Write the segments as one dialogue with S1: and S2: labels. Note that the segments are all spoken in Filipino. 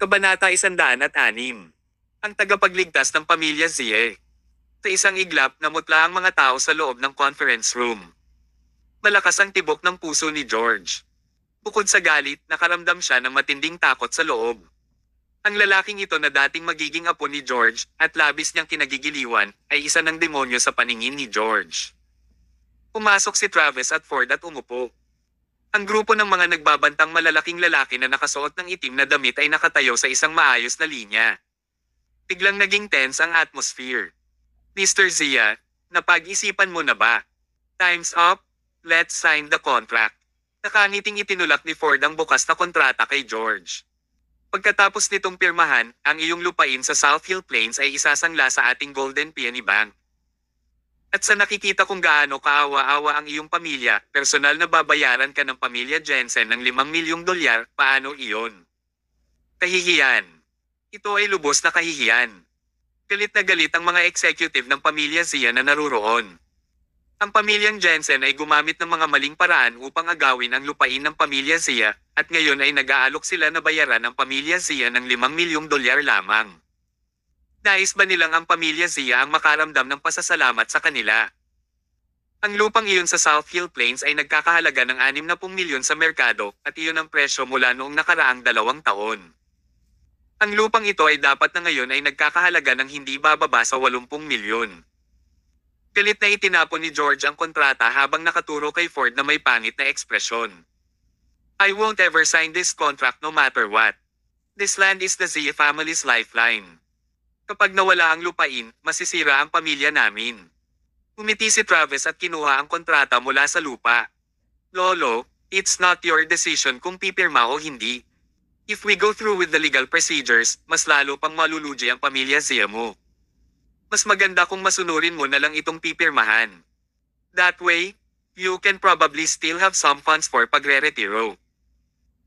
S1: Kabanata 106. Ang tagapagligtas ng pamilya Zie. Sa isang iglap, namutla ang mga tao sa loob ng conference room. Malakas ang tibok ng puso ni George. Bukod sa galit, nakaramdam siya ng matinding takot sa loob. Ang lalaking ito na dating magiging apo ni George at labis niyang kinagigiliwan ay isa ng demonyo sa paningin ni George. Pumasok si Travis at Ford at umupo. Ang grupo ng mga nagbabantang malalaking lalaki na nakasuot ng itim na damit ay nakatayo sa isang maayos na linya. Biglang naging tense ang atmosphere. Mr. Zia, napag-isipan mo na ba? Time's up, let's sign the contract. Nakangiting itinulak ni Ford ang bukas na kontrata kay George. Pagkatapos nitong pirmahan, ang iyong lupain sa South Hill Plains ay isasangla sa ating Golden Peony Bank. At sa nakikita kung gaano kaawa-awa ang iyong pamilya, personal na babayaran ka ng pamilya Jensen ng $5 milyong, paano iyon? Kahihiyan. Ito ay lubos na kahihiyan. Galit na galit ang mga executive ng pamilya Zia na naruroon. Ang pamilyang Jensen ay gumamit ng mga maling paraan upang agawin ang lupain ng pamilya Zia, at ngayon ay nag-aalok sila na bayaran ang pamilya Zia ng $5 milyong lamang. Nais ba nilang ang pamilya Zia ang makaramdam ng pasasalamat sa kanila? Ang lupang iyon sa South Hill Plains ay nagkakahalaga ng 60 milyon sa merkado at iyon ang presyo mula noong nakaraang 2 taon. Ang lupang ito ay dapat na ngayon ay nagkakahalaga ng hindi bababa sa 80 milyon. Galit na itinapon ni George ang kontrata habang nakaturo kay Ford na may pangit na ekspresyon. I won't ever sign this contract no matter what. This land is the Zia family's lifeline. Kapag nawala ang lupain, masisira ang pamilya namin. Umiti si Travis at kinuha ang kontrata mula sa lupa. Lolo, it's not your decision kung pipirma o hindi. If we go through with the legal procedures, mas lalo pang malulugi ang pamilya Zia mo. Mas maganda kung masunurin mo na lang itong pipirmahan. That way, you can probably still have some funds for pagre-retiro.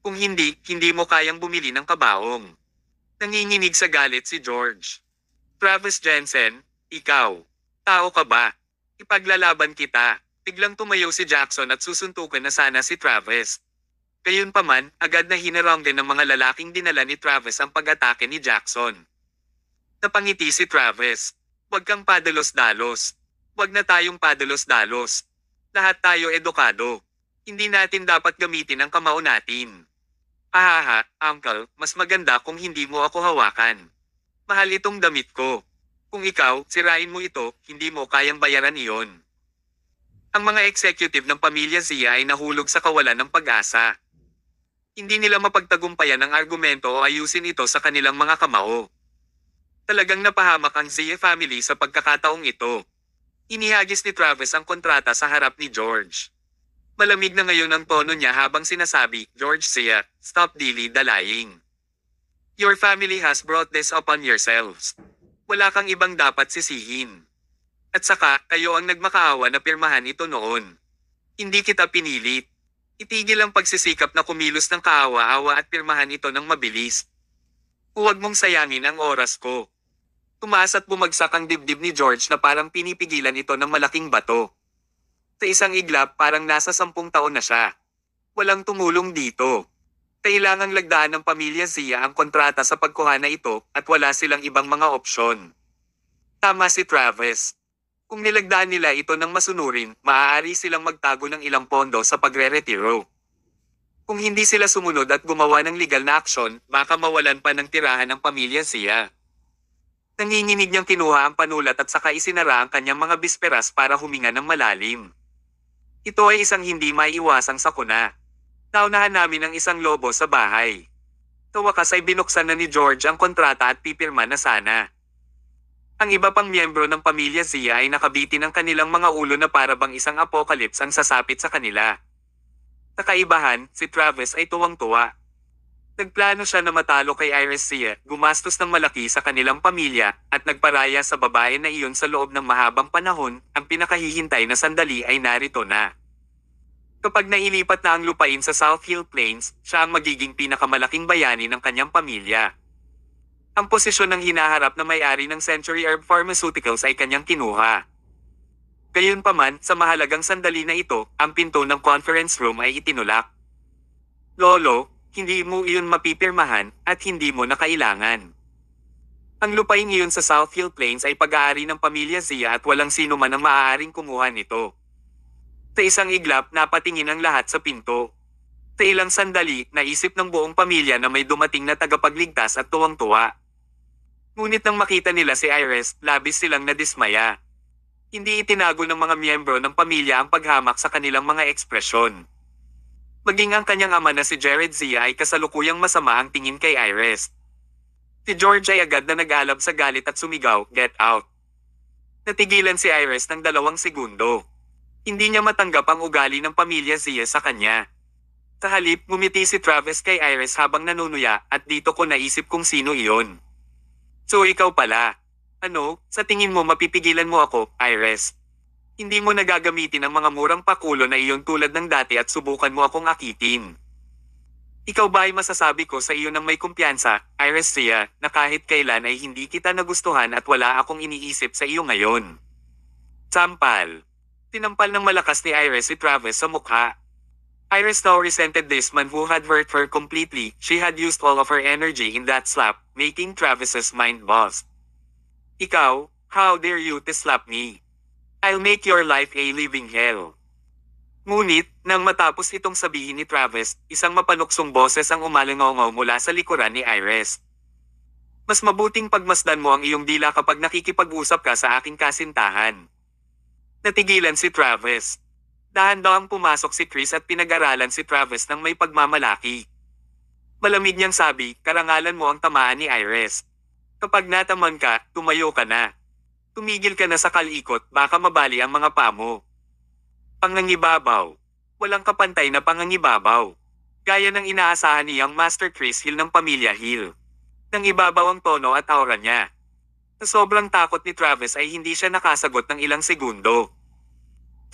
S1: Kung hindi, hindi mo kayang bumili ng kabaong. Nanginginig sa galit si George. Travis Jensen, ikaw. Tao ka ba? Ipaglalaban kita. Biglang tumayo si Jackson at susuntukan na sana si Travis. Gayunpaman, agad na hinarang din ng mga lalaking dinala ni Travis ang pag-atake ni Jackson. Napangiti si Travis. Huwag kang padalos-dalos. Huwag na tayong padalos-dalos. Lahat tayo edukado. Hindi natin dapat gamitin ang kamao natin. Ahaha, uncle, mas maganda kung hindi mo ako hawakan. Mahal itong damit ko. Kung ikaw, sirain mo ito, hindi mo kayang bayaran iyon. Ang mga executive ng pamilya Zia ay nahulog sa kawalan ng pag-asa. Hindi nila mapagtagumpayan ang argumento o ayusin ito sa kanilang mga kamao. Talagang napahamak ang Zia family sa pagkakataong ito. Inihagis ni Travis ang kontrata sa harap ni George. Malamig na ngayon ang tono niya habang sinasabi, George Zia, stop dilly-dallying. Your family has brought this upon yourselves. Wala kang ibang dapat sisihin. At saka, kayo ang nagmakaawa na pirmahan ito noon. Hindi kita pinilit. Itigil ang pagsisikap na kumilos ng kaawa-awa at pirmahan ito ng mabilis. Huwag mong sayangin ang oras ko. Tumaas at bumagsak ang dibdib ni George na parang pinipigilan ito ng malaking bato. Sa isang iglap parang nasa 10 taon na siya. Walang tumulong dito. Kailangang lagdaan ng pamilya Zia ang kontrata sa pagkuha na ito at wala silang ibang mga opsyon. Tama si Travis. Kung nilagdaan nila ito ng masunurin, maaari silang magtago ng ilang pondo sa pagre-retiro. Kung hindi sila sumunod at gumawa ng legal na aksyon, baka mawalan pa ng tirahan ang pamilya Zia. Nanginginig niyang kinuha ang panulat at saka isinara ang kanyang mga bisperas para huminga ng malalim. Ito ay isang hindi maiiwasang sakuna. Naunahan namin ang isang lobo sa bahay. Sa wakas ay binuksan na ni George ang kontrata at pipirma na sana. Ang iba pang miyembro ng pamilya Zia ay nakabiti ng kanilang mga ulo na para bang isang apocalypse ang sasapit sa kanila. Sa kaibahan, si Travis ay tuwang-tuwa. Nagplano siya na matalo kay Iris Zia, gumastos ng malaki sa kanilang pamilya, at nagparaya sa babae na iyon sa loob ng mahabang panahon, ang pinakahihintay na sandali ay narito na. Kapag nailipat na ang lupain sa South Hill Plains, siya ang magiging pinakamalaking bayani ng kanyang pamilya. Ang posisyon ng hinaharap na may-ari ng Century Herb Pharmaceuticals ay kanyang kinuha. Gayunpaman, sa mahalagang sandali na ito, ang pinto ng conference room ay itinulak. Lolo, hindi mo iyon mapipirmahan at hindi mo na kailangan. Ang lupain iyon sa South Hill Plains ay pag-aari ng pamilya Zia at walang sino man ang maaaring kumuha nito. Sa isang iglap, napatingin ang lahat sa pinto. Sa ilang sandali, naisip ng buong pamilya na may dumating na tagapagligtas at tuwang-tuwa. Ngunit nang makita nila si Iris, labis silang nadismaya. Hindi itinago ng mga miyembro ng pamilya ang paghamak sa kanilang mga ekspresyon. Maging ang kanyang ama na si Jared Zia ay kasalukuyang masama ang tingin kay Iris. Si George ay agad na nag-alab sa galit at sumigaw, "Get out!" Natigilan si Iris ng 2 segundo. Hindi niya matanggap ang ugali ng pamilya Zia sa kanya. Sa halip, ngumiti si Travis kay Iris habang nanunuya at dito ko naisip kung sino iyon. "So ikaw pala. Ano, sa tingin mo mapipigilan mo ako, Iris? Hindi mo nagagamitin ang mga murang pakulo na iyon tulad ng dati at subukan mo akong akitin. Ikaw ba ay masasabi ko sa iyo ng may kumpiyansa, Iris Zia, na kahit kailan ay hindi kita nagustuhan at wala akong iniisip sa iyo ngayon?" Sampal. Tinampal ng malakas ni Iris si Travis sa mukha. Iris now resented this man who had hurt her completely. She had used all of her energy in that slap, making Travis's mind bust. "Ikaw, how dare you to slap me? I'll make your life a living hell." Ngunit, nang matapos itong sabihin ni Travis, isang mapanuksong boses ang umalingaw mula sa likuran ni Iris. "Mas mabuting pagmasdan mo ang iyong dila kapag nakikipag-usap ka sa aking kasintahan." Natigilan si Travis. Dahan-dahang pumasok si Chris at pinag-aralan si Travis ng may pagmamalaki. Malamig niyang sabi, "Karangalan mo ang tamaan ni Iris. Kapag nataman ka, tumayo ka na. Tumigil ka na sa kalikot, baka mabali ang mga paa mo." Pangangibabaw. Walang kapantay na pangangibabaw. Gaya ng inaasahan niyang Master Chris Hill ng pamilya Hill. Nang ibabaw ang tono at aura niya. Sa sobrang takot ni Travis ay hindi siya nakasagot ng ilang segundo.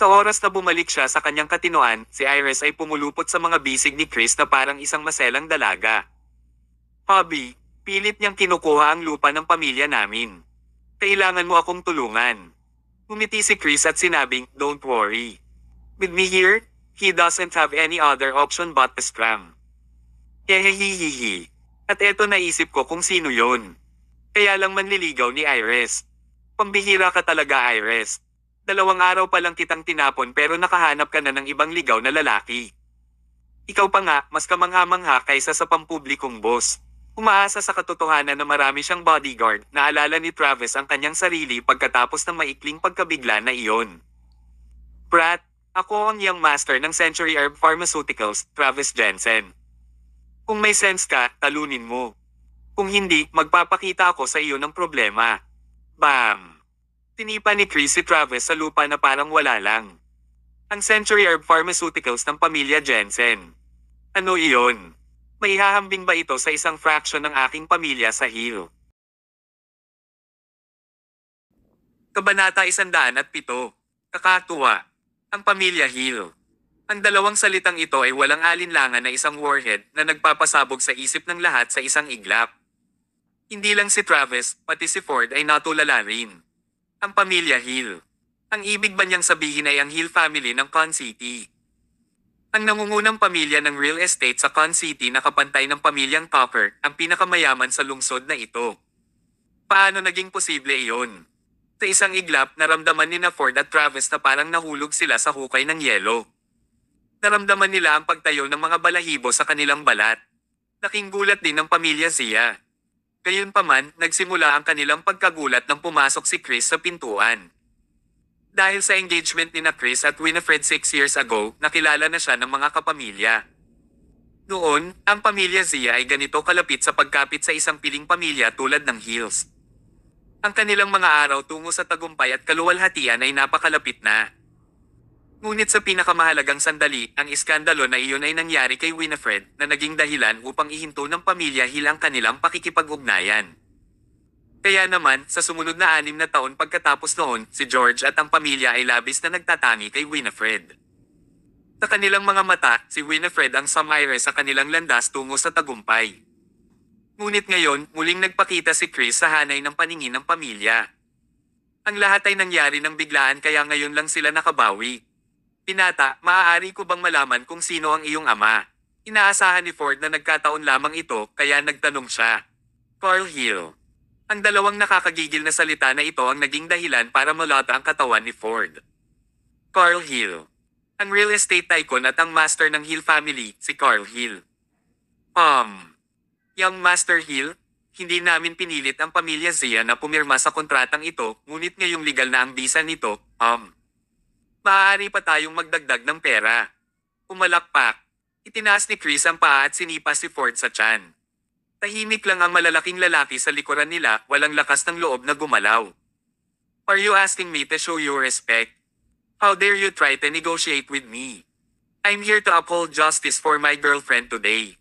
S1: Sa oras na bumalik siya sa kanyang katinoan, si Iris ay pumulupot sa mga bisig ni Chris na parang isang maselang dalaga. "Hobby, pilit niyang kinukuha ang lupa ng pamilya namin. Kailangan mo akong tulungan." Ngumiti si Chris at sinabing, "Don't worry. With me here, he doesn't have any other option but to scram." Hehehehe. At eto naisip ko kung sino yon. Kaya lang manliligaw ni Iris. Pambihira ka talaga, Iris. 2 araw pa lang kitang tinapon pero nakahanap ka na ng ibang ligaw na lalaki. Ikaw pa nga, mas kamangha-mangha kaysa sa pampublikong boss. Umaasa sa katotohanan na marami siyang bodyguard. Naalala ni Travis ang kanyang sarili pagkatapos ng maikling pagkabigla na iyon. "Brat, ako ang young master ng Century Herb Pharmaceuticals, Travis Jensen. Kung may sense ka, talunin mo. Kung hindi, magpapakita ako sa iyo ng problema." Bam! Tinipa ni Chris si Travis sa lupa na parang wala lang. Ang Century Herb Pharmaceuticals ng pamilya Jensen. Ano iyon? May hahambing ba ito sa isang fraction ng aking pamilya sa Hill? Kabanata 107. Kakatuwa. Ang pamilya Hill. Ang 2 salitang ito ay walang alinlangan na isang warhead na nagpapasabog sa isip ng lahat sa isang iglap. Hindi lang si Travis, pati si Ford ay natulala rin. Ang pamilya Hill. Ang ibig ba niyang sabihin ay ang Hill family ng Con City? Ang nangungunang pamilya ng real estate sa Con City na kapantay ng pamilyang Tucker, ang pinakamayaman sa lungsod na ito. Paano naging posible iyon? Sa isang iglap, naramdaman ni na Ford at Travis na parang nahulog sila sa hukay ng yelo. Naramdaman nila ang pagtayo ng mga balahibo sa kanilang balat. Laking gulat din ng pamilya Zia. Gayunpaman, nagsimula ang kanilang pagkagulat nang pumasok si Chris sa pintuan. Dahil sa engagement ni na Chris at Winifred 6 years ago, nakilala na siya ng mga kapamilya. Noon, ang pamilya Zia ay ganito kalapit sa pagkapit sa isang piling pamilya tulad ng Hills. Ang kanilang mga araw tungo sa tagumpay at kaluwalhatian ay napakalapit na. Ngunit sa pinakamahalagang sandali, ang iskandalo na iyon ay nangyari kay Winifred na naging dahilan upang ihinto ng pamilya Hill ang kanilang pakikipag-ugnayan. Kaya naman, sa sumunod na 6 na taon pagkatapos noon, si George at ang pamilya ay labis na nagtatangi kay Winifred. Sa kanilang mga mata, si Winifred ang sumire sa kanilang landas tungo sa tagumpay. Ngunit ngayon, muling nagpakita si Chris sa hanay ng paningin ng pamilya. Ang lahat ay nangyari ng biglaan kaya ngayon lang sila nakabawi. Pinata, maaari ko bang malaman kung sino ang iyong ama? Inaasahan ni Ford na nagkataon lamang ito kaya nagtanong siya. Carl Hill. Ang dalawang nakakagigil na salita na ito ang naging dahilan para malata ang katawan ni Ford. Carl Hill. Ang real estate tycoon at ang master ng Hill family, si Carl Hill. Young Master Hill, hindi namin pinilit ang pamilya Zia na pumirma sa kontratang ito, ngunit ngayong legal na ang visa nito, maaari pa tayong magdagdag ng pera. Umalakpak. Itinaas ni Chris ang paa at sinipa si Ford sa tiyan. Tahimik lang ang malalaking lalaki sa likuran nila, walang lakas ng loob na gumalaw. Are you asking me to show you respect? How dare you try to negotiate with me? I'm here to uphold justice for my girlfriend today.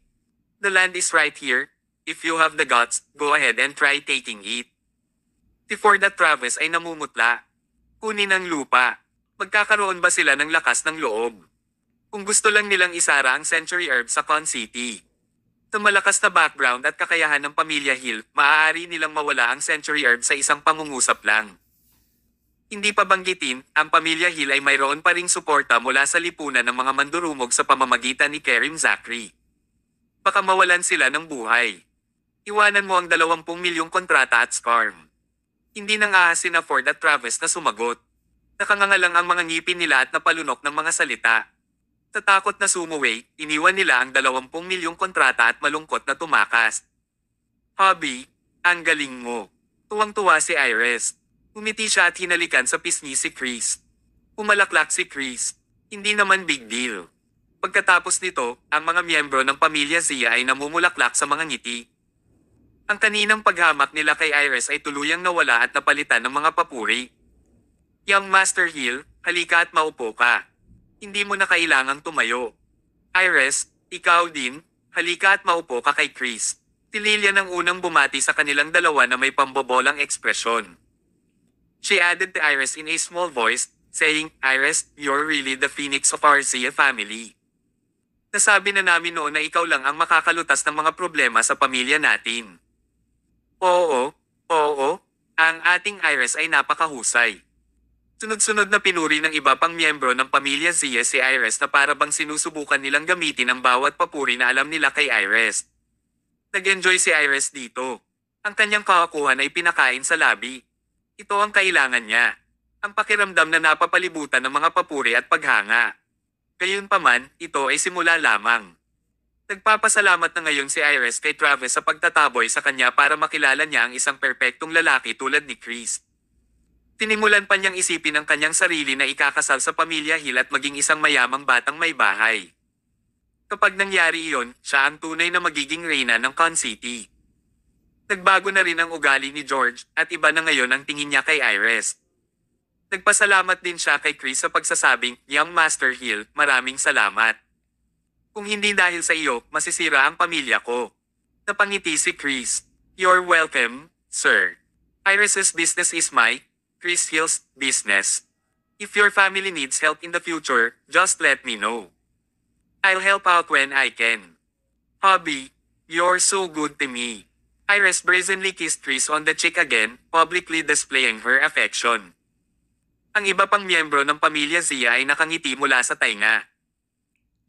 S1: The land is right here. If you have the guts, go ahead and try taking it. Si Ford at Travis ay namumutla. Kunin ang lupa. Magkakaroon ba sila ng lakas ng loob? Kung gusto lang nilang isara ang Century Herb sa Con City. Sa malakas na background at kakayahan ng pamilya Hill, maaari nilang mawala ang Century Herb sa isang pangungusap lang. Hindi pa banggitin, ang pamilya Hill ay mayroon pa ring suporta mula sa lipunan ng mga mandurumog sa pamamagitan ni Karim Zachary. Baka mawalan sila ng buhay. Iwanan mo ang 20 milyong kontrata at scarm. Hindi nang aasin na Ford at Travis na sumagot. Nakangangalang ang mga ngipin nila at napalunok ng mga salita. Sa takot na sumuway, iniwan nila ang 20 milyong kontrata at malungkot na tumakas. Hobby, ang galing mo. Tuwang-tuwa si Iris. Umiti siya at hinalikan sa pisngi si Chris. Umalaklak si Chris. Hindi naman big deal. Pagkatapos nito, ang mga miyembro ng pamilya Zia ay namumulaklak sa mga ngiti. Ang kaninang paghamak nila kay Iris ay tuluyang nawala at napalitan ng mga papuri. Young Master Hill, halika at maupo ka. Hindi mo na kailangang tumayo. Iris, ikaw din, halika at maupo ka kay Chris. Si Lillian ang unang bumati sa kanilang dalawa na may pambobolang ekspresyon. She added to Iris in a small voice, saying, Iris, you're really the phoenix of our Zia family. Nasabi na namin noon na ikaw lang ang makakalutas ng mga problema sa pamilya natin. Oo, ang ating Iris ay napakahusay. Sunod-sunod na pinuri ng iba pang miyembro ng pamilya Zia si Iris na para bang sinusubukan nilang gamitin ang bawat papuri na alam nila kay Iris. Nag-enjoy si Iris dito. Ang kanyang kakakuhan ay pinakain sa labi. Ito ang kailangan niya. Ang pakiramdam na napapalibutan ng mga papuri at paghanga. Gayunpaman, ito ay simula lamang. Nagpapasalamat na ngayon si Iris kay Travis sa pagtataboy sa kanya para makilala niya ang isang perpektong lalaki tulad ni Chris. Tinimulan pa niyang isipin ang kanyang sarili na ikakasal sa pamilya Hill at maging isang mayamang batang may bahay. Kapag nangyari iyon, siya ang tunay na magiging reyna ng Con City. Nagbago na rin ang ugali ni George at iba na ngayon ang tingin niya kay Iris. Nagpasalamat din siya kay Chris sa pagsasabing, Young Master Hill, maraming salamat. Kung hindi dahil sa iyo, masisira ang pamilya ko. Napangiti si Chris. You're welcome, sir. Iris's business is my, Chris Hill's, business. If your family needs help in the future, just let me know. I'll help out when I can. Hobby, you're so good to me. Iris brazenly kissed Chris on the cheek again, publicly displaying her affection. Ang iba pang miyembro ng pamilya Zia ay nakangiti mula sa tainga.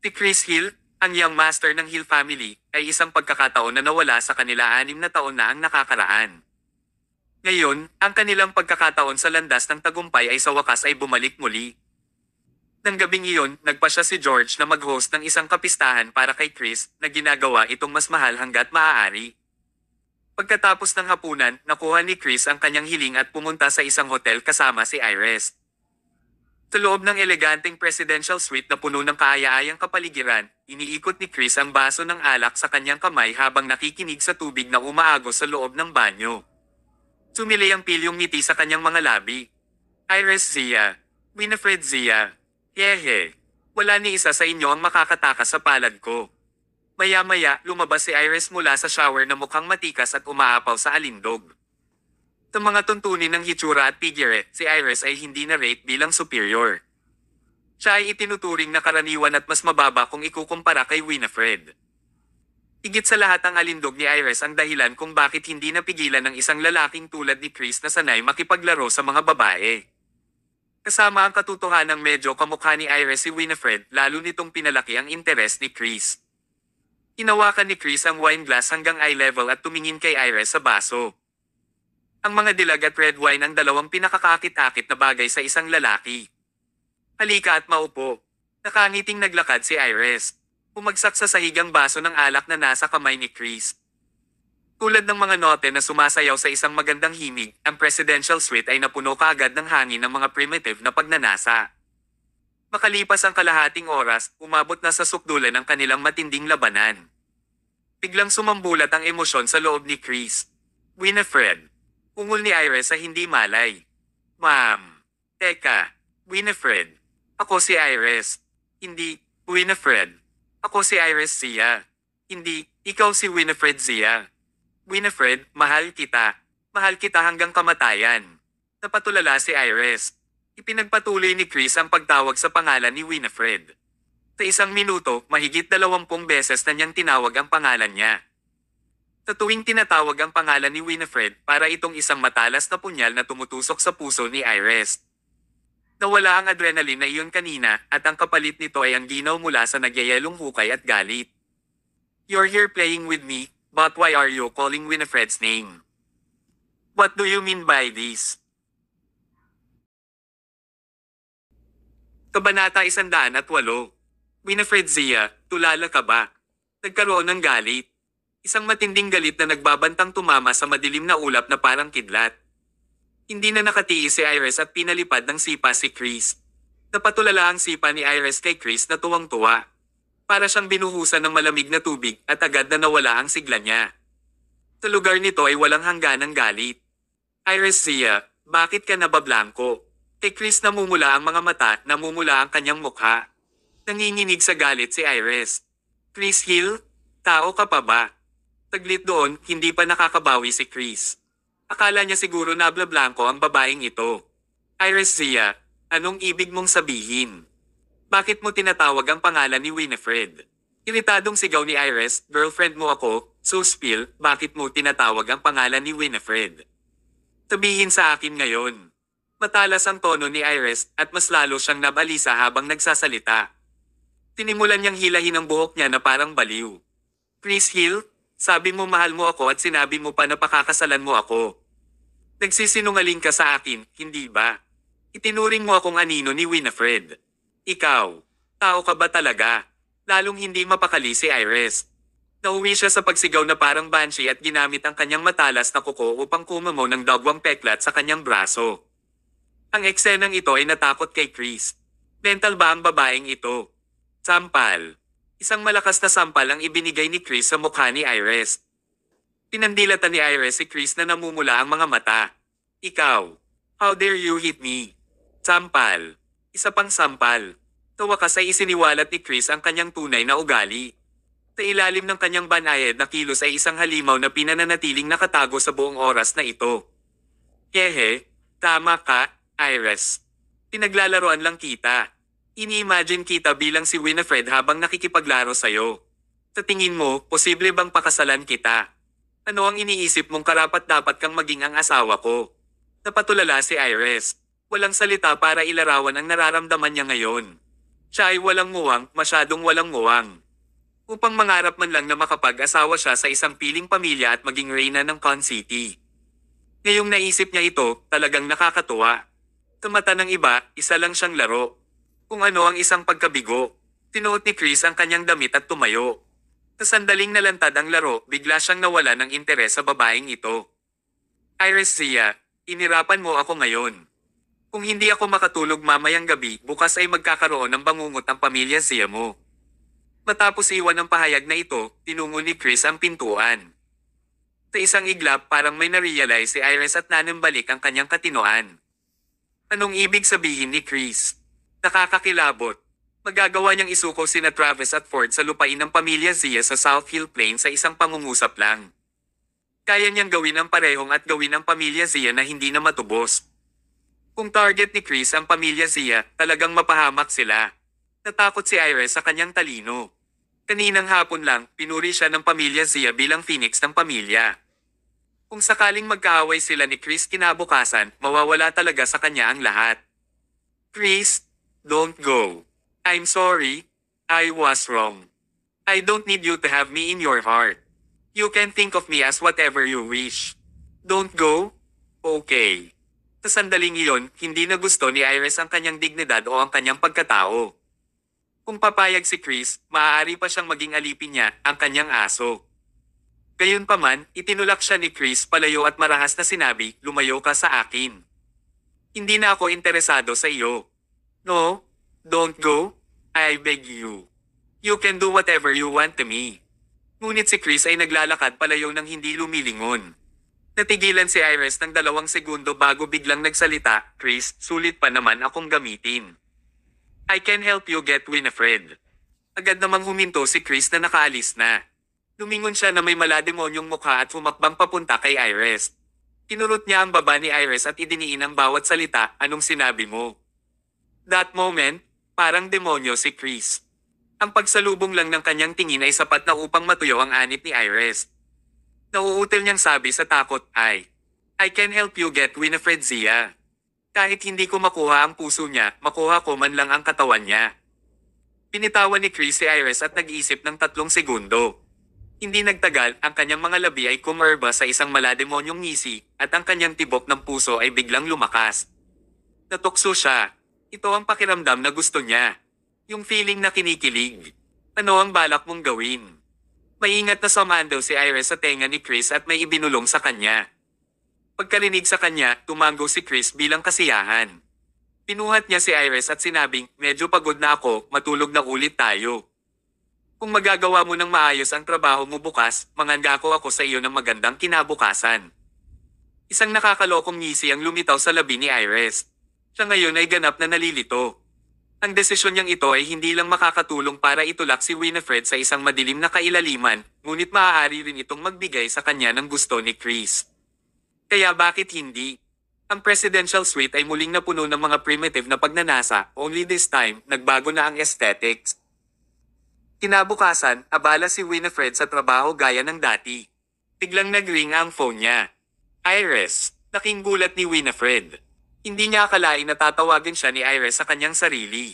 S1: Si Chris Hill, ang young master ng Hill family, ay isang pagkakataon na nawala sa kanila 6 na taon na ang nakakaraan. Ngayon, ang kanilang pagkakataon sa landas ng tagumpay ay sa wakas ay bumalik muli. Nang gabing iyon, nagpa siya si George na mag-host ng isang kapistahan para kay Chris na ginagawa itong mas mahal hanggat maaari. Pagkatapos ng hapunan, nakuha ni Chris ang kanyang hiling at pumunta sa isang hotel kasama si Iris. Sa loob ng eleganteng presidential suite na puno ng kaaya-ayang kapaligiran, iniikot ni Chris ang baso ng alak sa kanyang kamay habang nakikinig sa tubig na umaagos sa loob ng banyo. Sumilay ang pilyong ngiti sa kanyang mga labi. Iris Zia. Winifred Zia. Hehe. Wala ni isa sa inyo ang makakatakas sa palad ko. Maya-maya, lumabas si Iris mula sa shower na mukhang matikas at umaapaw sa alindog. Sa mga tuntunin ng hitsura at figure, si Iris ay hindi na-rate bilang superior. Siya ay itinuturing na karaniwan at mas mababa kung ikukumpara kay Winifred. Higit sa lahat ang alindog ni Iris ang dahilan kung bakit hindi napigilan ng isang lalaking tulad ni Chris na sanay makipaglaro sa mga babae. Kasama ang katotohanang medyo kamukha ni Iris si Winifred, lalo nitong pinalaki ang interes ni Chris. Hinawakan ni Chris ang wine glass hanggang eye level at tumingin kay Iris sa baso. Ang mga dilag at red wine ang dalawang pinakakakit-akit na bagay sa isang lalaki. Halika at maupo. Nakangiting naglakad si Iris. Bumagsak sa sahigang baso ng alak na nasa kamay ni Chris. Tulad ng mga note na sumasayaw sa isang magandang himig, ang presidential suite ay napuno kaagad ng hangin ng mga primitive na pagnanasa. Makalipas ang kalahating oras, umabot na sa sukdulan ang kanilang matinding labanan. Biglang sumambulat ang emosyon sa loob ni Chris. Winifred. Ungol ni Iris sa hindi malay. Ma'am. Teka. Winifred. Ako si Iris. Hindi, Winifred. Ako si Iris Zia. Hindi, ikaw si Winifred Zia. Winifred, mahal kita. Mahal kita hanggang kamatayan. Napatulala si Iris. Ipinagpatuloy ni Chris ang pagtawag sa pangalan ni Winifred. Sa isang minuto, mahigit 20 beses na niyang tinawag ang pangalan niya. Sa tuwing tinatawag ang pangalan ni Winifred, para itong isang matalas na punyal na tumutusok sa puso ni Iris. Nawala ang adrenaline na iyon kanina, at ang kapalit nito ay ang ginaw mula sa nagyayelong hukay at galit. You're here playing with me, but why are you calling Winifred's name? What do you mean by this? Kabanata 108. Winifred Zia, tulala ka ba? Nagkaroon ng galit. Isang matinding galit na nagbabantang tumama sa madilim na ulap na parang kidlat. Hindi na nakatiis si Iris at pinalipad ng sipa si Chris. Napatulala ang sipa ni Iris kay Chris na tuwang-tuwa. Para siyang binuhusan ng malamig na tubig at agad na nawala ang sigla niya. Sa lugar nito ay walang hangganang galit. Iris Zia, bakit ka nabablanko? Kay Chris namumula ang mga mata, namumula ang kanyang mukha. Nanginginig sa galit si Iris. Chris Hill, tao ka pa ba? Taglit doon, hindi pa nakakabawi si Chris. Akala niya siguro nablablanko ang babaeng ito. Iris Zia, anong ibig mong sabihin? Bakit mo tinatawag ang pangalan ni Winifred? Iritadong sigaw ni Iris, girlfriend mo ako, so spill, bakit mo tinatawag ang pangalan ni Winifred? Sabihin sa akin ngayon. Matalas ang tono ni Iris at mas lalo siyang nabalisa habang nagsasalita. Tinimulan niyang hilahin ang buhok niya na parang baliw. Chris Hill, sabi mo mahal mo ako at sinabi mo pa na pakakasalan mo ako. Nagsisinungaling ka sa akin, hindi ba? Itinuring mo akong anino ni Winifred. Ikaw, tao ka ba talaga? Lalong hindi mapakali si Iris. Nauwi siya sa pagsigaw na parang banshee at ginamit ang kanyang matalas na kuko upang kumamo ng dagwang peklat sa kanyang braso. Ang eksenang ito ay natakot kay Chris. Mental ba ang babaeng ito? Sampal. Isang malakas na sampal ang ibinigay ni Chris sa mukha ni Iris. Pinandilatan ni Iris si Chris na namumula ang mga mata. Ikaw. How dare you hit me? Sampal. Isa pang sampal. Sa wakas ay isiniwalat ni Chris ang kanyang tunay na ugali. Sa ilalim ng kanyang banayad na kilos ay isang halimaw na pinananatiling nakatago sa buong oras na ito. Hehe, tama ka, Iris. Pinaglalaroan lang kita. Ini-imagine kita bilang si Winifred habang nakikipaglaro sa'yo. Sa tingin mo, posible bang pakasalan kita? Ano ang iniisip mong karapat-dapat kang maging ang asawa ko? Napatulala si Iris. Walang salita para ilarawan ang nararamdaman niya ngayon. Siya ay walang nguwang, masyadong walang nguwang. Upang mangarap man lang na makapag-asawa siya sa isang piling pamilya at maging reyna ng Con City. Ngayong naisip niya ito, talagang nakakatuwa. Sa mata ng iba, isa lang siyang laro. Kung ano ang isang pagkabigo. Tinuot ni Chris ang kanyang damit at tumayo. Sa sandaling nalantad ang laro, bigla siyang nawala ng interes sa babaeng ito. Iris Zia, inirapan mo ako ngayon. Kung hindi ako makatulog mamayang gabi, bukas ay magkakaroon ng bangungot ang pamilya Zia mo. Matapos iwan ang pahayag na ito, tinungo ni Chris ang pintuan. Sa isang iglap parang may narealize si Iris at nanambalik ang kanyang katinoan. Anong ibig sabihin ni Chris? Nakakakilabot. Magagawa niyang isuko sina Travis at Ford sa lupain ng pamilya Zia sa South Hill Plain sa isang pangungusap lang. Kaya niyang gawin ang parehong at gawin ang pamilya Zia na hindi na matubos. Kung target ni Chris ang pamilya Zia, talagang mapahamak sila. Natakot si Iris sa kanyang talino. Kaninang hapon lang, pinuri siya ng pamilya Zia bilang phoenix ng pamilya. Kung sakaling magkaaway sila ni Chris kinabukasan, mawawala talaga sa kanya ang lahat. Chris, don't go. I'm sorry. I was wrong. I don't need you to have me in your heart. You can think of me as whatever you wish. Don't go? Okay. Sa sandaling iyon, hindi na gusto ni Iris ang kanyang dignidad o ang kanyang pagkatao. Kung papayag si Chris, maaari pa siyang maging alipin niya, ang kanyang aso. Gayunpaman, itinulak siya ni Chris palayo at marahas na sinabi, lumayo ka sa akin. Hindi na ako interesado sa iyo. No, don't go. I beg you. You can do whatever you want to me. Ngunit si Chris ay naglalakad palayo ng hindi lumilingon. Natigilan si Iris ng 2 segundo bago biglang nagsalita, Chris, sulit pa naman akong gamitin. I can help you get Winifred. Agad namang huminto si Chris na nakaalis na. Lumingon siya na may malademonyong mukha at humakbang papunta kay Iris. Kinurot niya ang baba ni Iris at idiniin ang bawat salita, anong sinabi mo? That moment, parang demonyo si Chris. Ang pagsalubong lang ng kanyang tingin ay sapat na upang matuyo ang anit ni Iris. Nauutil niyang sabi sa takot ay, I can help you get Winifred Zia. Kahit hindi ko makuha ang puso niya, makuha ko man lang ang katawan niya. Pinitawan ni Chris si Iris at nag-iisip ng 3 segundo. Hindi nagtagal, ang kanyang mga labi ay kumerba sa isang malademonyong ngisi, at ang kanyang tibok ng puso ay biglang lumakas. Natukso siya. Ito ang pakiramdam na gusto niya. Yung feeling na kinikilig. Ano ang balak mong gawin? Maingat na sumando si Iris sa tenga ni Chris at may ibinulong sa kanya. Pagkarinig sa kanya, tumango si Chris bilang kasiyahan. Pinuhat niya si Iris at sinabing, medyo pagod na ako, matulog na ulit tayo. Kung magagawa mo ng maayos ang trabaho mo bukas, mangangako ako sa iyo ng magandang kinabukasan. Isang nakakalokong ngisi ang lumitaw sa labi ni Iris. Siya ngayon ay ganap na nalilito. Ang desisyon niyang ito ay hindi lang makakatulong para itulak si Winifred sa isang madilim na kailaliman, ngunit maaari rin itong magbigay sa kanya ng gusto ni Chris. Kaya bakit hindi? Ang presidential suite ay muling napuno ng mga primitive na pagnanasa, only this time, nagbago na ang aesthetics. Kinabukasan, abala si Winifred sa trabaho gaya ng dati. Biglang nag-ring ang phone niya. Iris, laking gulat ni Winifred. Hindi niya akalain na tatawagin siya ni Iris sa kanyang sarili.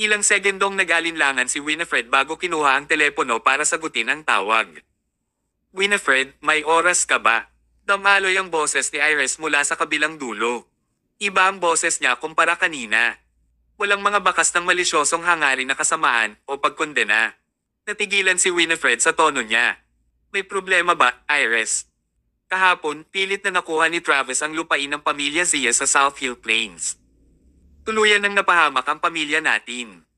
S1: Ilang segundong nag-alinlangan si Winifred bago kinuha ang telepono para sagutin ang tawag. Winifred, may oras ka ba? Damaloy ang boses ni Iris mula sa kabilang dulo. Iba ang boses niya kumpara kanina. Walang mga bakas ng malisyosong hangarin na kasamaan o pagkondena. Natigilan si Winifred sa tono niya. May problema ba, Iris? Kahapon, pilit na nakuha ni Travis ang lupain ng pamilya Zia sa South Hill Plains. Tuluyan nang napahamak ang pamilya natin.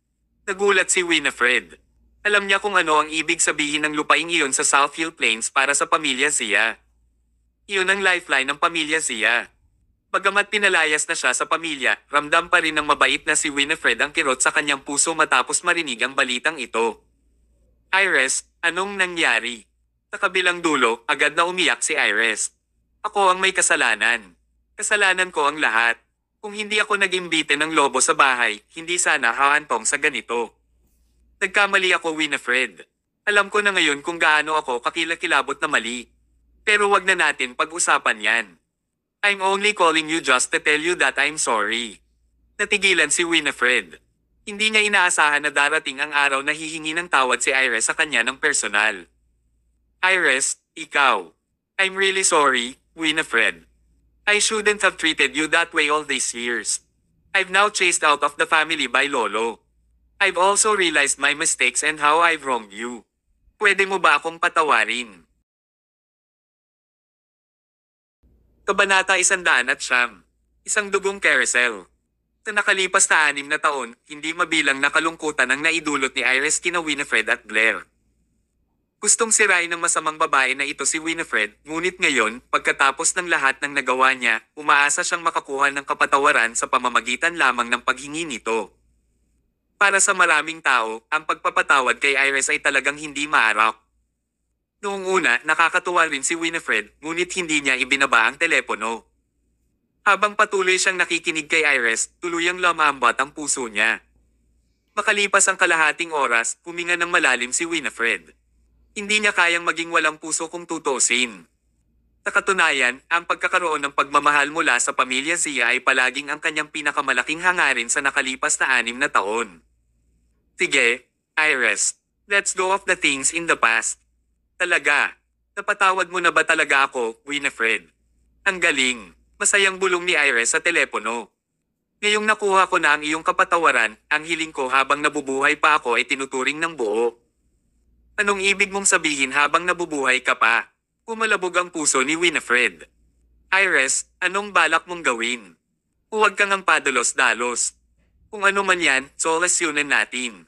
S1: Nagulat si Winifred. Alam niya kung ano ang ibig sabihin ng lupaing iyon sa South Hill Plains para sa pamilya Zia. Iyon ang lifeline ng pamilya Zia. Bagamat pinalayas na siya sa pamilya, ramdam pa rin ng mabait na si Winifred ang kirot sa kanyang puso matapos marinig ang balitang ito. Iris, anong nangyari? Sa kabilang dulo, agad na umiyak si Iris. Ako ang may kasalanan. Kasalanan ko ang lahat. Kung hindi ako nag-imbite ng lobo sa bahay, hindi sana hahantong sa ganito. Nagkamali ako, Winifred. Alam ko na ngayon kung gaano ako kakilakilabot na mali. Pero wag na natin pag-usapan yan. I'm only calling you just to tell you that I'm sorry. Natigilan si Winifred. Hindi niya inaasahan na darating ang araw na hihingi ng tawad si Iris sa kanya ng personal. Iris, ikaw. I'm really sorry, Winifred. I shouldn't have treated you that way all these years. I've now chased out of the family by Lolo. I've also realized my mistakes and how I've wronged you. Pwede mo ba akong patawarin? Kabanata 109. Isang dugong carousel. Sa nakalipas na 6 na taon, hindi mabilang na kalungkutan ang naidulot ni Iris kina Winifred at Blair. Gustong sirain ng masamang babae na ito si Winifred, ngunit ngayon, pagkatapos ng lahat ng nagawa niya, umaasa siyang makakuha ng kapatawaran sa pamamagitan lamang ng paghingi nito. Para sa maraming tao, ang pagpapatawad kay Iris ay talagang hindi maarap. Noong una, nakakatuwa rin si Winifred, ngunit hindi niya ibinaba ang telepono. Habang patuloy siyang nakikinig kay Iris, tuluyang lumambot ang puso niya. Makalipas ang kalahating oras, huminga ng malalim si Winifred. Hindi niya kayang maging walang puso kung tutuusin. Sa katunayan, ang pagkakaroon ng pagmamahal mula sa pamilya Zia ay palaging ang kanyang pinakamalaking hangarin sa nakalipas na 6 na taon. Sige, Iris. Let's go of the things in the past. Talaga. Napatawad mo na ba talaga ako, Winifred? Ang galing. Masayang bulong ni Iris sa telepono. Ngayong nakuha ko na ang iyong kapatawaran, ang hiling ko habang nabubuhay pa ako ay tinuturing ng buo. Anong ibig mong sabihin habang nabubuhay ka pa? Pumalabog ang puso ni Winifred. Iris, anong balak mong gawin? Huwag kang ang padalos-dalos. Kung ano man yan, solusyonan natin.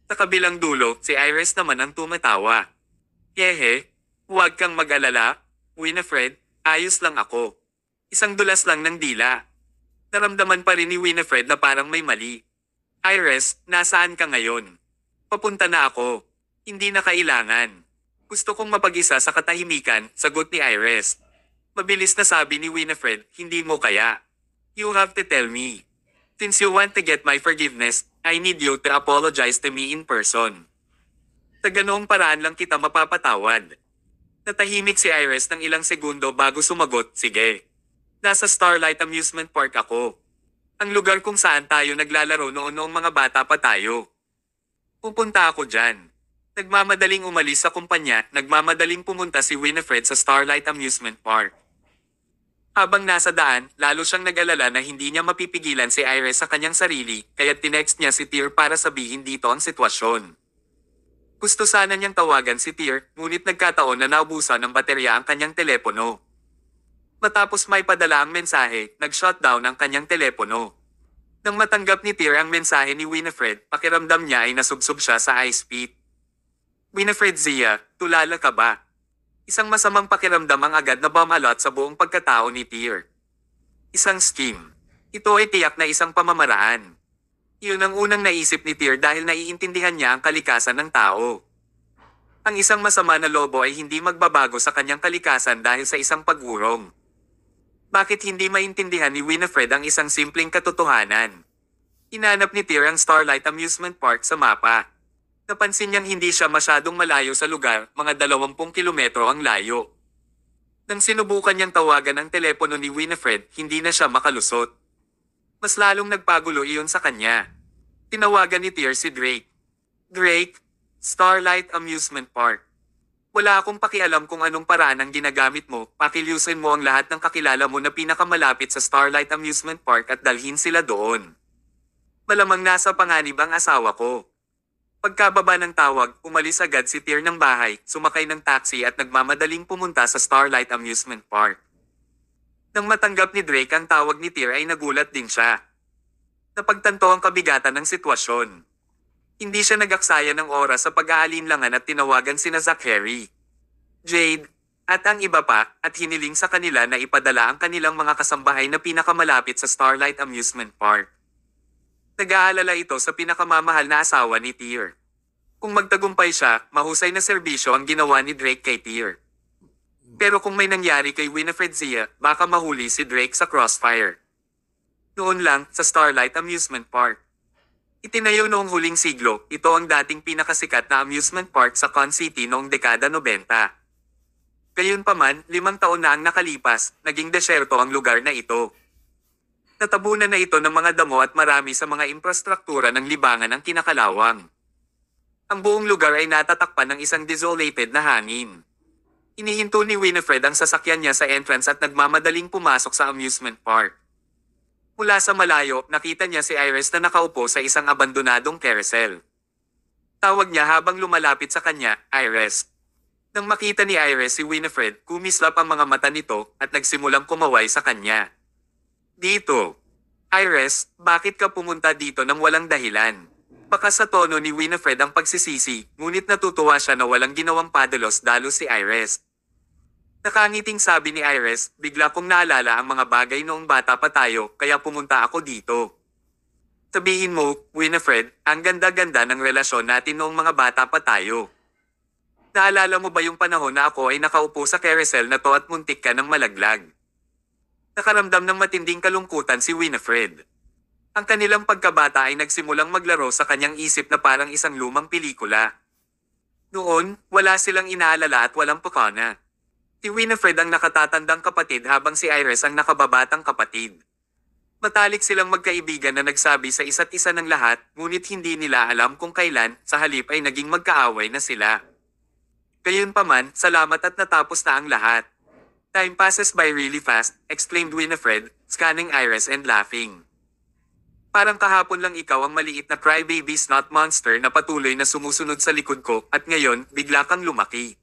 S1: Sa kabilang dulo, si Iris naman ang tumatawa. Yehe, huwag kang mag-alala, Winifred, ayos lang ako. Isang dulas lang ng dila. Naramdaman pa rin ni Winifred na parang may mali. Iris, nasaan ka ngayon? Papunta na ako. Hindi na kailangan. Gusto kong mapag-isa sa katahimikan, sagot ni Iris. Mabilis na sabi ni Winifred, hindi mo kaya. You have to tell me. Since you want to get my forgiveness, I need you to apologize to me in person. Sa ganoong paraan lang kita mapapatawad. Natahimik si Iris ng ilang segundo bago sumagot, sige. Nasa Starlight Amusement Park ako. Ang lugar kung saan tayo naglalaro noong mga bata pa tayo. Pupunta ako dyan. Nagmamadaling umalis sa kumpanya, nagmamadaling pumunta si Winifred sa Starlight Amusement Park. Habang nasa daan, lalo siyang nag-alala na hindi niya mapipigilan si Iris sa kanyang sarili, kaya tinext niya si Tyr para sabihin dito ang sitwasyon. Gusto sana niyang tawagan si Tyr, ngunit nagkataon na naubusan ng baterya ang kanyang telepono. Matapos may padala ang mensahe, nag-shutdown ang kanyang telepono. Nang matanggap ni Tyr ang mensahe ni Winifred, pakiramdam niya ay nasubsob siya sa ice pit. Winifred Zia, tulala ka ba? Isang masamang pakiramdam ang agad na bumalot sa buong pagkatao ni Tyr. Isang scheme. Ito ay tiyak na isang pamamaraan. Iyon ang unang naisip ni Tyr dahil naiintindihan niya ang kalikasan ng tao. Ang isang masama na lobo ay hindi magbabago sa kanyang kalikasan dahil sa isang pag-urong. Bakit hindi maintindihan ni Winifred ang isang simpleng katotohanan? Hinanap ni Tyr ang Starlight Amusement Park sa mapa. Napansin niyang hindi siya masyadong malayo sa lugar, mga 20 kilometro ang layo. Nang sinubukan niyang tawagan ang telepono ni Winifred, hindi na siya makalusot. Mas lalong nagpagulo iyon sa kanya. Tinawagan ni Tyr si Drake. Drake, Starlight Amusement Park. Wala akong pakialam kung anong paraan ang ginagamit mo, pakilusin mo ang lahat ng kakilala mo na pinakamalapit sa Starlight Amusement Park at dalhin sila doon. Malamang nasa panganib ang asawa ko. Pagkababa ng tawag, umalis agad si Tyr ng bahay, sumakay ng taxi at nagmamadaling pumunta sa Starlight Amusement Park. Nang matanggap ni Drake ang tawag ni Tyr ay nagulat din siya. Napagtanto ang kabigatan ng sitwasyon. Hindi siya nagaksaya ng oras sa pag-aalinlangan at tinawagan sina Zachary, Jade, at ang iba pa at hiniling sa kanila na ipadala ang kanilang mga kasambahay na pinakamalapit sa Starlight Amusement Park. Nag-aalala ito sa pinakamamahal na asawa ni Tyr. Kung magtagumpay siya, mahusay na serbisyo ang ginawa ni Drake kay Tyr. Pero kung may nangyari kay Winifred Zia, baka mahuli si Drake sa crossfire. Noon lang, sa Starlight Amusement Park. Itinayo noong huling siglo, ito ang dating pinakasikat na amusement park sa Con City noong dekada 90. Gayunpaman, 5 taon na ang nakalipas, naging desyerto ang lugar na ito. Natabunan na ito ng mga damo at marami sa mga infrastruktura ng libangan ang kinakalawang. Ang buong lugar ay natatakpan ng isang desolated na hangin. Inihinto ni Winifred ang sasakyan niya sa entrance at nagmamadaling pumasok sa amusement park. Mula sa malayo, nakita niya si Iris na nakaupo sa isang abandonadong carousel. Tawag niya habang lumalapit sa kanya, Iris. Nang makita ni Iris si Winifred, kumislap ang mga mata nito at nagsimulang kumaway sa kanya. Dito. Iris, bakit ka pumunta dito nang walang dahilan? Baka sa tono ni Winifred ang pagsisisi, ngunit natutuwa siya na walang ginawang padalos-dalos si Iris. Nakangiting sabi ni Iris, bigla kong naalala ang mga bagay noong bata pa tayo, kaya pumunta ako dito. Sabihin mo, Winifred, ang ganda-ganda ng relasyon natin noong mga bata pa tayo. Naalala mo ba yung panahon na ako ay nakaupo sa carousel na to at muntik ka ng malaglag? Nakaramdam ng matinding kalungkutan si Winifred. Ang kanilang pagkabata ay nagsimulang maglaro sa kanyang isip na parang isang lumang pelikula. Noon, wala silang inaalala at walang pukana. Si Winifred ang nakatatandang kapatid habang si Iris ang nakababatang kapatid. Matalik silang magkaibigan na nagsabi sa isa't isa ng lahat, ngunit hindi nila alam kung kailan, sa halip ay naging magkaaway na sila. Gayunpaman, salamat at natapos na ang lahat. Time passes by really fast, exclaimed Winifred, scanning Iris and laughing. Parang kahapon lang ikaw ang maliit na crybaby snot monster na patuloy na sumusunod sa likod ko, at ngayon, bigla kang lumaki.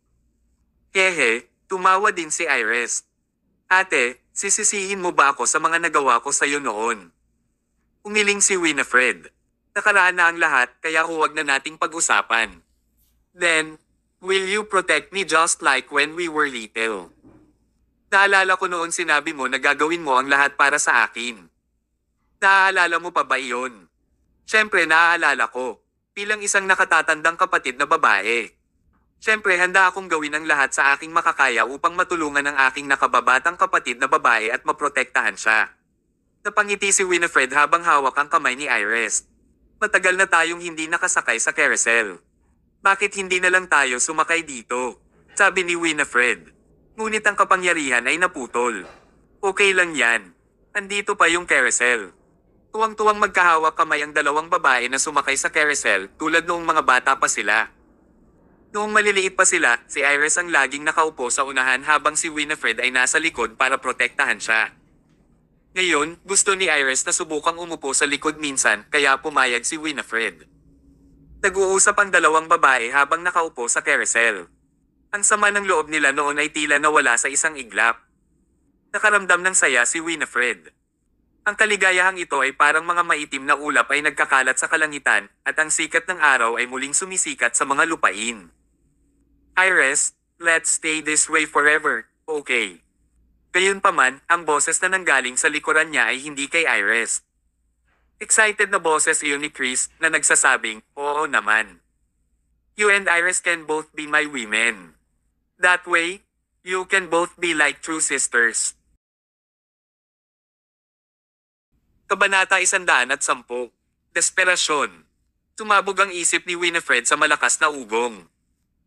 S1: Hehe, tumawa din si Iris. Ate, sisisihin mo ba ako sa mga nagawa ko sa'yo noon? Umiling si Winifred. Nakaraan na ang lahat, kaya huwag na nating pag-usapan. Then, will you protect me just like when we were little? Naalala ko noon sinabi mo na gagawin mo ang lahat para sa akin. Naaalala mo pa ba iyon? Siyempre naaalala ko. Bilang isang nakatatandang kapatid na babae. Siyempre handa akong gawin ang lahat sa aking makakaya upang matulungan ang aking nakababatang kapatid na babae at maprotektahan siya. Napangiti si Winifred habang hawak ang kamay ni Iris. Matagal na tayong hindi nakasakay sa carousel. Bakit hindi na lang tayo sumakay dito? Sabi ni Winifred. Ngunit ang kapangyarihan ay naputol. Okay lang yan. Andito pa yung carousel. Tuwang-tuwang magkahawak kamay ang dalawang babae na sumakay sa carousel tulad noong mga bata pa sila. Noong maliliit pa sila, si Iris ang laging nakaupo sa unahan habang si Winifred ay nasa likod para protektahan siya. Ngayon, gusto ni Iris na subukang umupo sa likod minsan kaya pumayag si Winifred. Nag-uusap ang dalawang babae habang nakaupo sa carousel. Ang sama ng loob nila noon ay tila nawala sa isang iglap. Nakaramdam ng saya si Winifred. Ang kaligayahang ito ay parang mga maitim na ulap ay nagkakalat sa kalangitan at ang sikat ng araw ay muling sumisikat sa mga lupain. Iris, let's stay this way forever, okay? Gayunpaman, ang boses na nanggaling sa likuran niya ay hindi kay Iris. Excited na boses iyon ni Chris na nagsasabing, oo naman. You and Iris can both be my women. That way, you can both be like true sisters. Kabanata 110. Desperasyon. Tumabog ang isip ni Winifred sa malakas na ugong.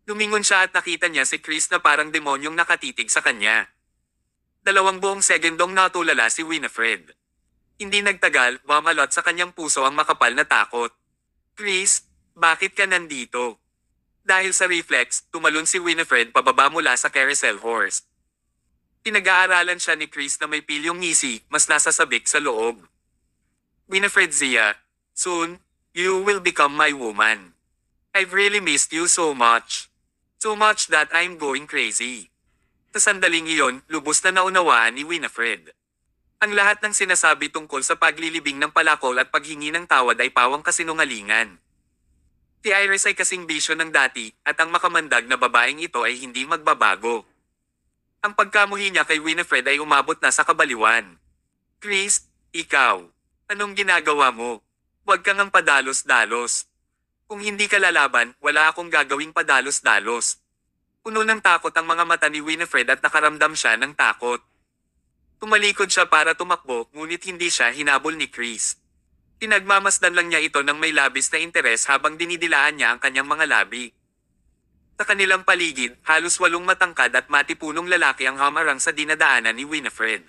S1: Lumingon siya at nakita niya si Chris na parang demonyong nakatitig sa kanya. 2 buong segundong natulala si Winifred. Hindi nagtagal, bumalot sa kanyang puso ang makapal na takot. Chris, bakit ka nandito? Dahil sa reflex, tumalon si Winifred pababa mula sa carousel horse. Pinag-aaralan siya ni Chris na may pilyong ngisi, mas nasasabik sa loob. Winifred Zia, soon, you will become my woman. I've really missed you so much. So much that I'm going crazy. Sa sandaling iyon, lubos na naunawaan ni Winifred. Ang lahat ng sinasabi tungkol sa paglilibing ng palakol at paghingi ng tawad ay pawang kasinungalingan. Si Iris ay kasing bisyo ng dati, at ang makamandag na babaeng ito ay hindi magbabago. Ang pagkamuhi niya kay Winifred ay umabot na sa kabaliwan. Chris, ikaw, anong ginagawa mo? Huwag kang ang padalos-dalos. Kung hindi ka lalaban, wala akong gagawing padalos-dalos. Puno ng takot ang mga mata ni Winifred at nakaramdam siya ng takot. Tumalikod siya para tumakbo, ngunit hindi siya hinabol ni Chris. Pinagmamasdan lang niya ito ng may labis na interes habang dinidilaan niya ang kanyang mga labi. Sa kanilang paligid, halos 8 matangkad at matipunong lalaki ang hamarang sa dinadaanan ni Winifred.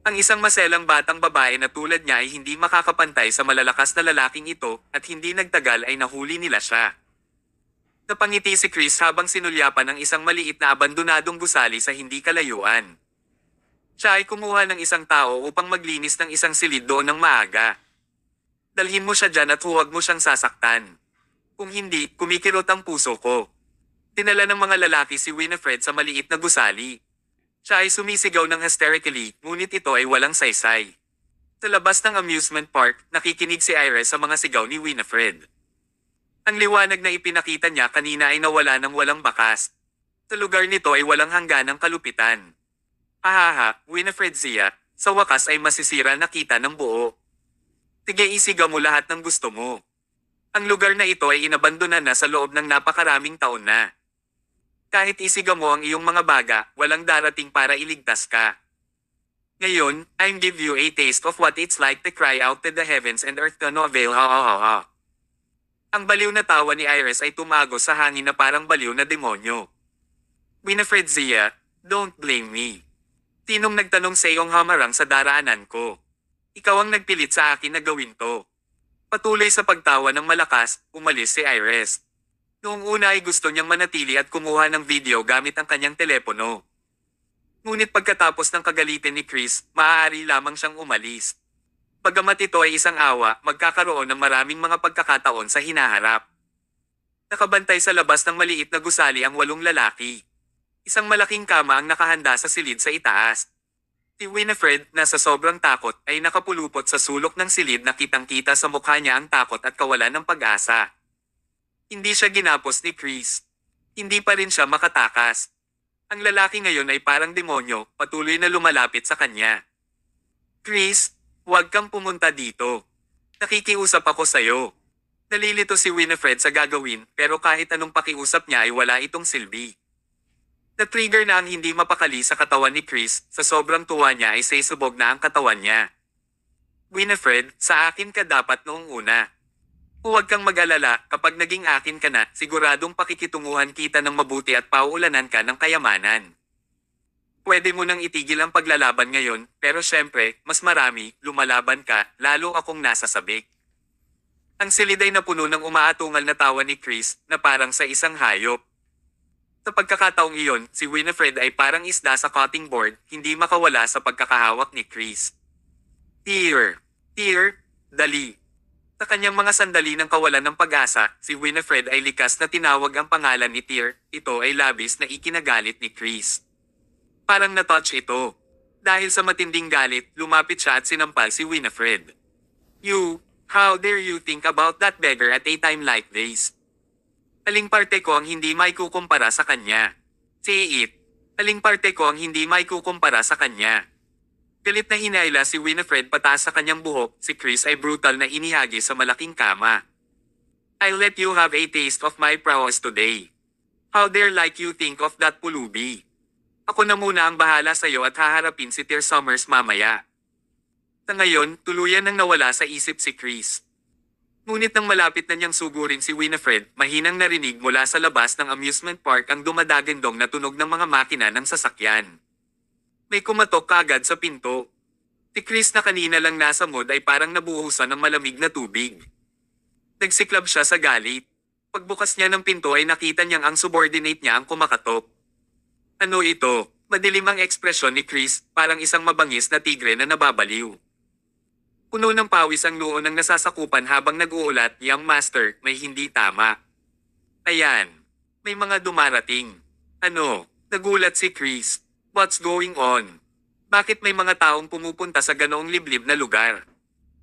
S1: Ang isang maselang batang babae na tulad niya ay hindi makakapantay sa malalakas na lalaking ito at hindi nagtagal ay nahuli nila siya. Napangiti si Chris habang sinulyapan ng isang maliit na abandonadong gusali sa hindi kalayuan. Siya ay kumuha ng isang tao upang maglinis ng isang silid doon ng maaga. Dalhin mo siya dyan at huwag mo siyang sasaktan. Kung hindi, kumikirot ang puso ko. Dinala ng mga lalaki si Winifred sa maliit na gusali. Siya ay sumisigaw ng hysterically, ngunit ito ay walang saysay. Sa labas ng amusement park, nakikinig si Iris sa mga sigaw ni Winifred. Ang liwanag na ipinakita niya kanina ay nawala ng walang bakas. Sa lugar nito ay walang hangganang kalupitan. Ahaha, Winifred Zia, sa wakas ay masisira na kita ng buo. Sige, isigaw mo lahat ng gusto mo. Ang lugar na ito ay inabandonan na sa loob ng napakaraming taon na. Kahit isigaw mo ang iyong mga baga, walang darating para iligtas ka. Ngayon, I'll give you a taste of what it's like to cry out to the heavens and earth to no avail. Ha ha ha ha. Ang baliw na tawa ni Iris ay tumagos sa hangin na parang baliw na demonyo. Winifred Zia, don't blame me. Sinong nagtanong sa iyong hamarang sa daraanan ko? Ikaw ang nagpilit sa akin na gawin to. Patuloy sa pagtawa ng malakas, umalis si Iris. Noong una ay gusto niyang manatili at kumuha ng video gamit ang kanyang telepono. Ngunit pagkatapos ng kagalitin ni Chris, maaari lamang siyang umalis. Bagamat ito ay isang awa, magkakaroon ng maraming mga pagkakataon sa hinaharap. Nakabantay sa labas ng maliit na gusali ang 8 lalaki. Isang malaking kama ang nakahanda sa silid sa itaas. Si Winifred, na sa sobrang takot, ay nakapulupot sa sulok ng silid na kitang-kita sa mukha niya ang takot at kawalan ng pag-asa. Hindi siya ginapos ni Chris. Hindi pa rin siya makatakas. Ang lalaki ngayon ay parang demonyo, patuloy na lumalapit sa kanya. Chris, huwag kang pumunta dito. Nakikiusap ako sa'yo. Nalilito si Winifred sa gagawin, pero kahit anong pakiusap niya ay wala itong silbi. Na-trigger na ang hindi mapakali sa katawan ni Chris, sa sobrang tuwa niya ay sisubog na ang katawan niya. Winifred, sa akin ka dapat noong una. Huwag kang mag-alala, kapag naging akin ka na, siguradong pakikitunguhan kita ng mabuti at pauulanan ka ng kayamanan. Pwede mo nang itigil ang paglalaban ngayon, pero syempre, mas marami, lumalaban ka, lalo akong nasa sabik. Ang silid ay napuno ng umaatungal na tawa ni Chris, na parang sa isang hayop. Sa pagkakataong iyon, si Winifred ay parang isda sa cutting board, hindi makawala sa pagkakahawak ni Chris. Tear, dali. Sa kanyang mga sandali ng kawalan ng pag-asa, si Winifred ay likas na tinawag ang pangalan ni Tear. Ito ay labis na ikinagalit ni Chris. Parang na-touch ito. Dahil sa matinding galit, lumapit siya at sinampal si Winifred. How dare you think about that beggar at a time like this? Aling parte ko ang hindi maikukumpara sa kanya? Say it. Aling parte ko ang hindi maikukumpara sa kanya? Galit na hinayla si Winifred pataas sa kanyang buhok, si Chris ay brutal na inihagi sa malaking kama. I'll let you have a taste of my prowess today. How dare like you think of that pulubi? Ako na muna ang bahala sa'yo at haharapin si Tear Summers mamaya. Sa ngayon, tuluyan nang nawala sa isip si Chris. Ngunit nang malapit na niyang sugurin si Winifred, mahinang narinig mula sa labas ng amusement park ang dumadagandong na tunog ng mga makina ng sasakyan. May kumatok kaagad sa pinto. Si Chris na kanina lang nasa mood ay parang nabuhusan ng malamig na tubig. Nagsiklab siya sa galit. Pagbukas niya ng pinto ay nakita niyang ang subordinate niya ang kumakatok. Ano ito? Madilim ang ekspresyon ni Chris, parang isang mabangis na tigre na nababaliw. Puno ng pawis ang noo ng nasasakupan habang nag-uulat, "Young master, may hindi tama." Ayan. May mga dumarating. Ano? Nagulat si Chris. What's going on? Bakit may mga taong pumupunta sa ganoong liblib na lugar?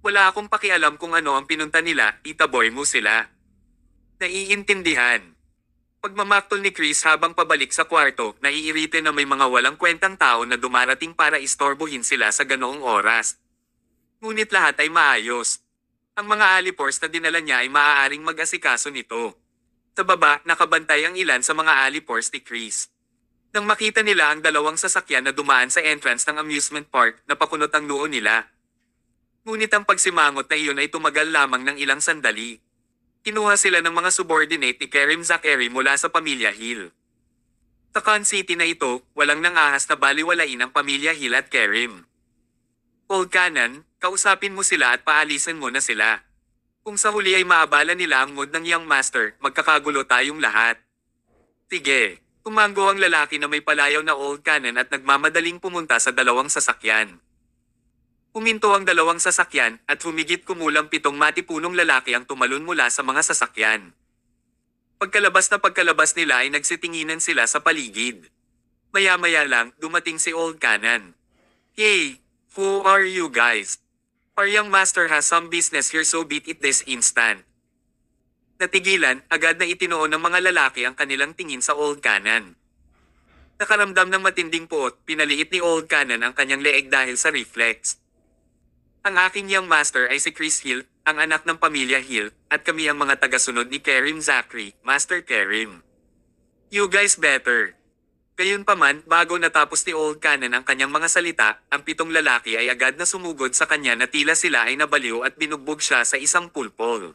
S1: Wala akong pakialam kung ano ang pinunta nila, itaboy mo sila. Naiintindihan. Pagmamaktol ni Chris habang pabalik sa kwarto, naiirite na may mga walang kwentang tao na dumarating para istorbohin sila sa ganoong oras. Ngunit lahat ay maayos. Ang mga alipors na dinala niya ay maaaring mag-asikaso nito. Sa baba, nakabantay ang ilan sa mga alipors ni Chris. Nang makita nila ang dalawang sasakyan na dumaan sa entrance ng amusement park, napakunot ang noo nila. Ngunit ang pagsimangot na iyon ay tumagal lamang ng ilang sandali. Kinuha sila ng mga subordinate ni Kerim Zachary mula sa pamilya Hill. Sa Con City na ito, walang nangahas na baliwalain ang pamilya Hill at Kerim. Old Canon, kausapin mo sila at paalisin mo na sila. Kung sa huli ay maabala nila ang mood ng Young Master, magkakagulo tayong lahat. Sige. Tumanggo ang lalaki na may palayaw na old cannon at nagmamadaling pumunta sa dalawang sasakyan. Huminto ang dalawang sasakyan at humigit kumulang 7 matipunong lalaki ang tumalon mula sa mga sasakyan. Pagkalabas nila ay nagsitinginan sila sa paligid. Maya-maya lang, dumating si old cannon. Hey, who are you guys? Our young master has some business here, so beat it this instant. Natigilan, agad na itinuon ng mga lalaki ang kanilang tingin sa old cannon. Nakaramdam ng matinding puot, pinaliit ni old cannon ang kanyang leeg dahil sa reflex. Ang aking young master ay si Chris Hill, ang anak ng pamilya Hill, at kami ang mga tagasunod ni Kerim Zachary, Master Kerim. You guys better. Gayunpaman, bago natapos ni old cannon ang kanyang mga salita, ang 7 lalaki ay agad na sumugod sa kanya na tila sila ay nabaliw at binugbog siya sa isang pulpol.